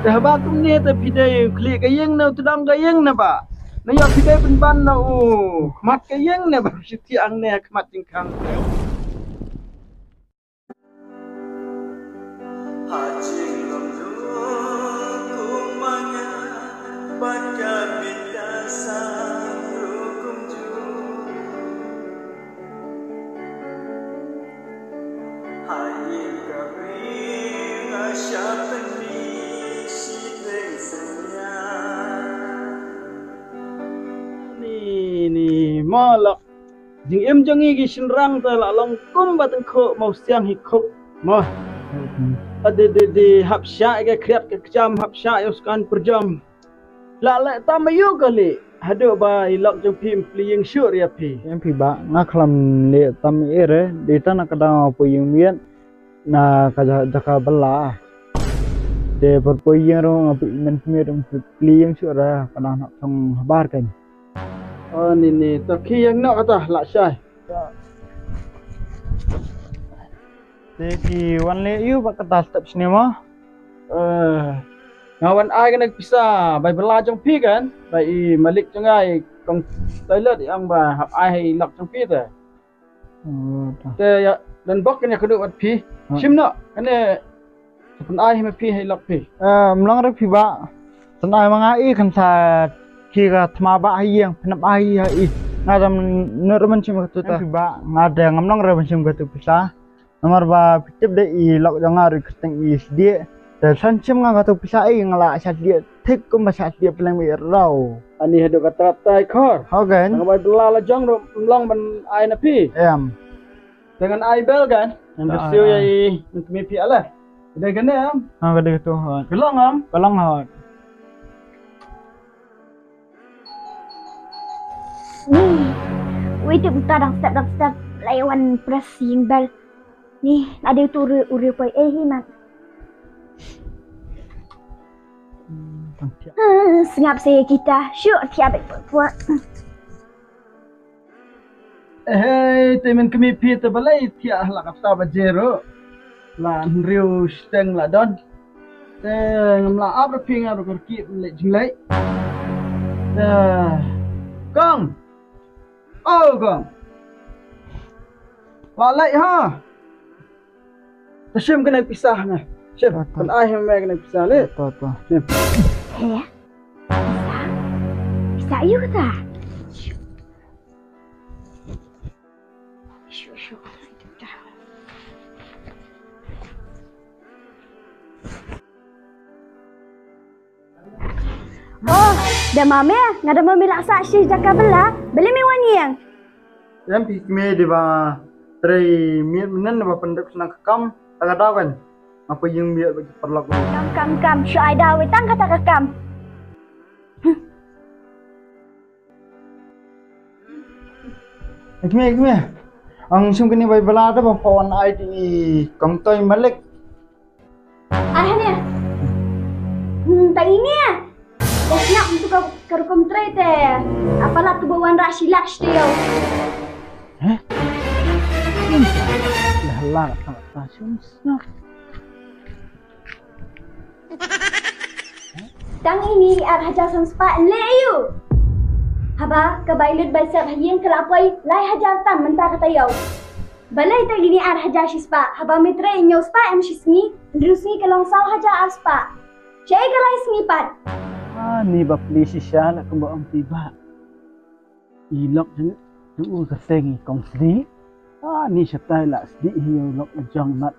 Dah bakum ni tapi dia klik kayeng na tudang kayeng na ba. Na ya pidai ban na mat kayeng na ba siti ang ne mat tingkang. Ni malak jing em jangi gi sinrang ta la long kum batang kho mau siang hi khok ma de hap sya ga kriat ke jam hap sya yo skan per jam la ta mayu kali hado ba ilok jong phim pling syur ya phi em phi ba nga khlam le tam ere de tan ka da po yung miet na ka jaka bala de por po yung ro ngapi men miet pling syur ra kana nak song bar kan ni ta khi yang nak kata la sai de ki wan le yu ba kata step sini mo ngawan ai kan pisah bai bela jong phi kan bai malik jong ai kong toilet yang ba hap ai lak jong phi ta te ya dan bok kan ya kudu wat phi sim no kan pun ai me phi lak phi mlang ra phi ba san ai manga i kan sa ki ga thma ba yang pnap ai i ngadam nerman sim ka tu ta phi ba ngada ngamlang ra sim ka tu pisah nomor ba pitip de i lak jong ari keteng i sedie dan sancim nga katu pisah ai ngala sat dia thik kum ba sat dia peleng mi rau ani hado kata tai khor hogan ngabai bela la jong long ban ai na phi em dengan ai bel kan yang bersiu ya untuk mi phi ala ide kan am ha gede tu hot gelong am kalong hot Ni, wait bentar dang step lawan pressing bell. Ni, ada tu uri pai himat. Sengap saya kita. Syuk tiap buat. Hey, temen kami phi te balai tia la kata bajero. La riu steng la don. Te ngamla ab ra phi ngaru kerki le jinglai. Kong. Oh, kong. Walai ha. Tasim kena pisah na. Sim, kan ai me kena pisah le. to Sim. Ya. Bisa yuk ta. Syuk. Oh, dah mame, ngada mame laksa syih jaka bela. Beli mewan yang. em phi me de ba tre mi men ba pendek senang kam ta da kan apa yung mi ba perlak Kam. Syuk ai dah wetang kata kam. Kime ang sim kini bai bala da ba pawan ai di kong toy malik Ah ni. Tak ini ya. Dah siap untuk kerukum tray teh. Apalah tu bawaan rasilak dia. lah ta sim snap Tang ini haja spa leyu. Haba kabailut baisap hayeng kelapai lai hajar tan mentah kata yau. Balai tak gini haja spa. Haba mitre nyo spa sni drusni kalong saw haja spa. Cai kalai snipat. Ni ba polisi siya na kung ba ang tiba. Ilok jeng tu kaseng kong sdi. Ni siya tayo la sdi hiyo lok na jang nat.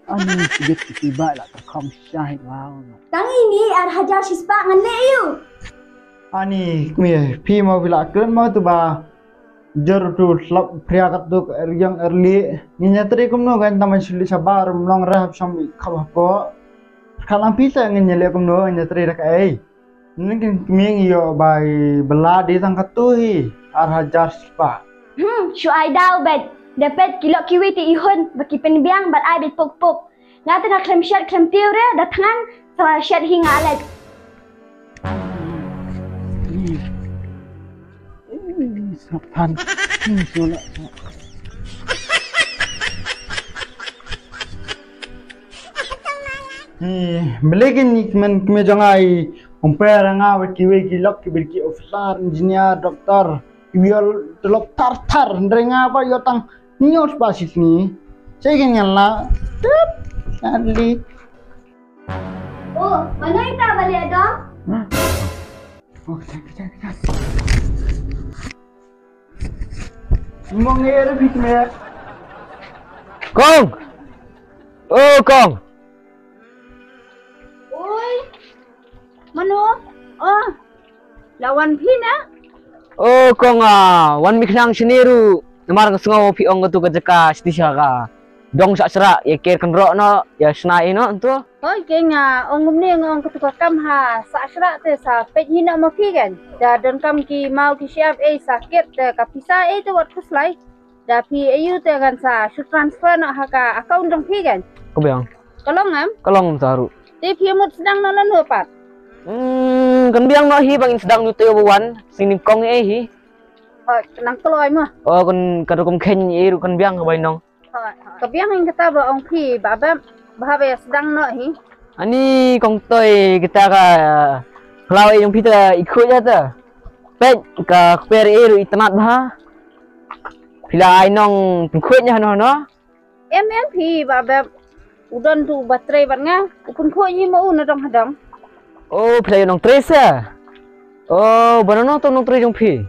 Ni sigit tiba la kong siya wow. Tang ini haja spa ngan leyu. ani kime phi mau bila kren mau tu ba jor tu slap pria kat tu yang early ni nyatri kum no gan taman suli sabar mlong rap sam khaba ko kalam pisa ngin nyele kum no nyatri rak ai ni kime yo bai bela di tang katu hi ar hajar spa Syu ai daw bet dapat kilo kiwi ti ihun baki penbiang bat ai bet pok ngata na klem shat klem tiure datangan sama shat hinga alek Sapan sola Belikin ni kami jangai umpera nga kiwe kilok kibirki officer, engineer, doktor, kibiol telok tar ndrenga apa yo tang nyos basis ni. Saya ingin lah. Ali. Oh, mana kita balik dong? Oh, kita. Mau ngeri bikme. Kong! Oh, Kong! Oi. Mano? Oh. Lawan pina? Oh, Kong wan miknang siniru. Namarang sungaw piong tu kajaka stisya ka. Dong sa sera ya ker kenro no ya snai no tu. Oi, kenga ongum ni ngong ketukakam ha sa asra te sa pej hina mo kan. Da don kam ki mau ki siap sakit te kapisa tu wat kuslai. Da pi ayu te kan sa shoot transfer no ha ka account dong kan. Kebiang. Kalong am? Kalong saru. Te pi mut sedang no no pat. Kan biang no hi bangin sedang nutu wan sing kong hi. Oh, nang keloy mo. Oh, kan kadukum ken iru kan biang ka nong. Kebiang yang kata ba ong pi ba bahaya sedang no hi. Ani kong toy kita ka kelawai yang pita ikut ya ta. Pet ka per iru itanat bah. Pila ai nong pengkutnya no. Em pi ba udon tu baterai barnga upun ko ni mau na dong hadam. Oh, pila nong tres ya. Oh, banano to nong tres jong pi.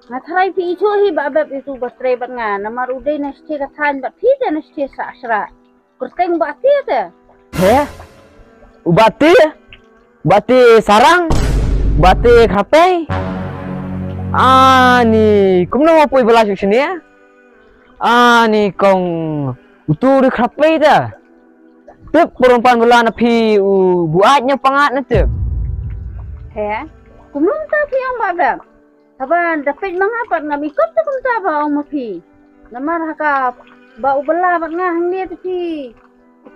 Matharai pi icho hi ba itu baterai barnga namar udai na sti ka than ba pi te na sti sa asra. Kurteng ba ti te. He? Bati sarang? Bati kape? Ni kumno mo pui bala sini ya? Ni kong utu kape dah. Tep perempuan bala na pi buatnya pangat na tep. He? Kumum ta pi ang ba Saban dapat mangapat nga mikot ta kum ta ba ang mapi. Namar haka ba ubala ba nga hangni ta pi.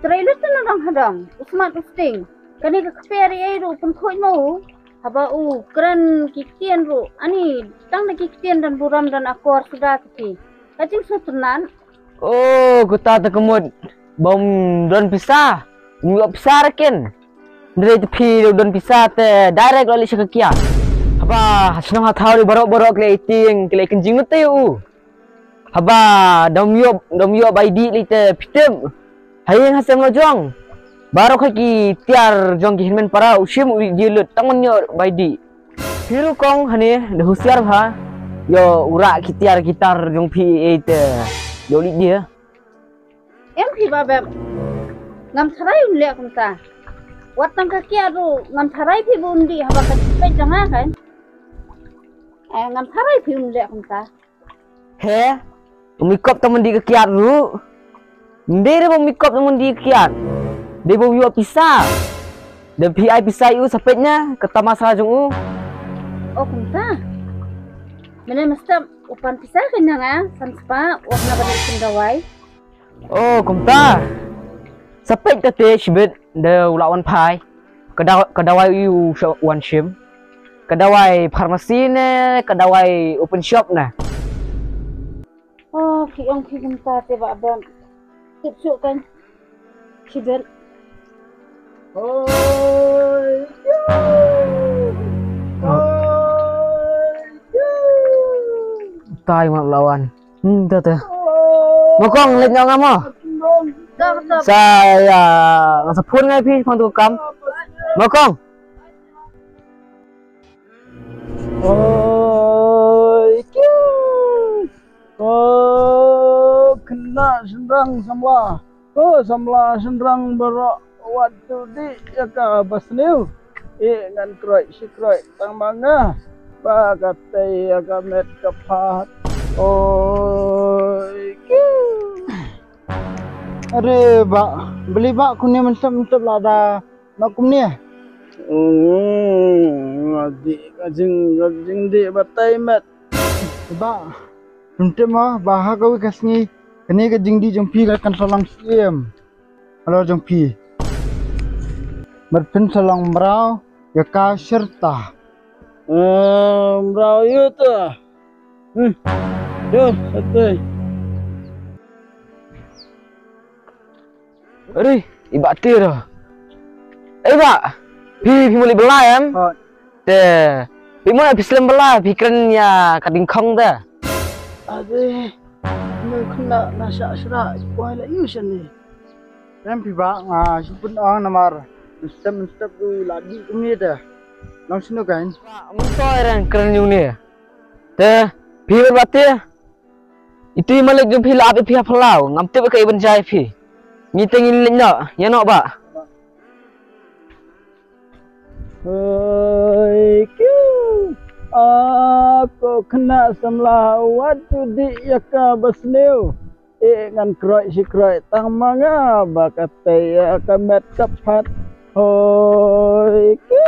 Trailer ta na dong hadam. Usmat usting. Kani ka kaperi ay ro pun khoi mo. Haba kran kiktian ro. Ani tang na kiktian dan buram dan akor sudah ti. Kacing sutunan. Oh, kuta ta kemud. Bom don pisah. Nyuap pisah rakin. Dari tepi don pisah te direct lali sakakia. Haba senang hatau di borok-borok le iting kele kenjing nute u. Haba dom yo by di lite pitem. Hayeng hasem lo jong. Baru ki tiar jong ki hinmen para usim dilut tangon yo by di. Hiru kong hane de husiar ha. Yo urak ki tiar gitar jong pi ite. Yo li dia. Em pi ba ngam tharai un le kum ta. Wat tang ka kia ro ngam tharai pi bundi haba ka pe janga kan. Ngam tharai pi un le kum ta. He? Umikop temen di kekiat dulu. Ndere umikop temen di kekiat. Dia bawa pisah. Dan PI pisah itu sepetnya kata masalah jung. Oh kunta. Mana mesti upan pisah kenyang san spa warna balik sendawai. Oh kumta. Sepet kate shibet de ulawan pai. Kedawai you one shim. Kedawai farmasi ne, kedawai open shop nah. Oh, kiong kunta te ba Tipsuk kan. Shibet. Tai mak lawan. Tata. Mokong lek nyong amo. Saya ngasapun ngai pi phong tu kam. Mokong. Kena sendrang samla. Samla sendrang berok waktu di jaka basniu. Ngan kroi sikroi tang manga. Ba katai agamet kapat. Are beli kuning mantap lada nak kumni. Ngadi kajing di batai met. Ba untuk mah bahag kau kasni kini kajing di jumpi kan salang siem. Halo jumpi. Berpen salang merau ya ka serta. Merau itu tuh. Yo, santai. Eri, ibati dah. Pak, pi mulai belah em. Oh. Teh, pi mulai Islam belah, pi keren ya kading kong teh. Ade, mau kena nasa asra, wah lah yusan ni. Em pi ba supun namar. Step tu lagi kami dah. Langsung kan. Pak, mentoy ran keren yung ni. Teh, pi berarti itu yang malik jumpi lah api pihak pelau, ngamti ke iban jai pi. Ngitengin lenyok, ya nok Pak. Hei, kyu, aku kena semlawat judi yaka basneu. Ngan kroy si kroy tang manga bakate ya kamet kapat. Hoi, kyu.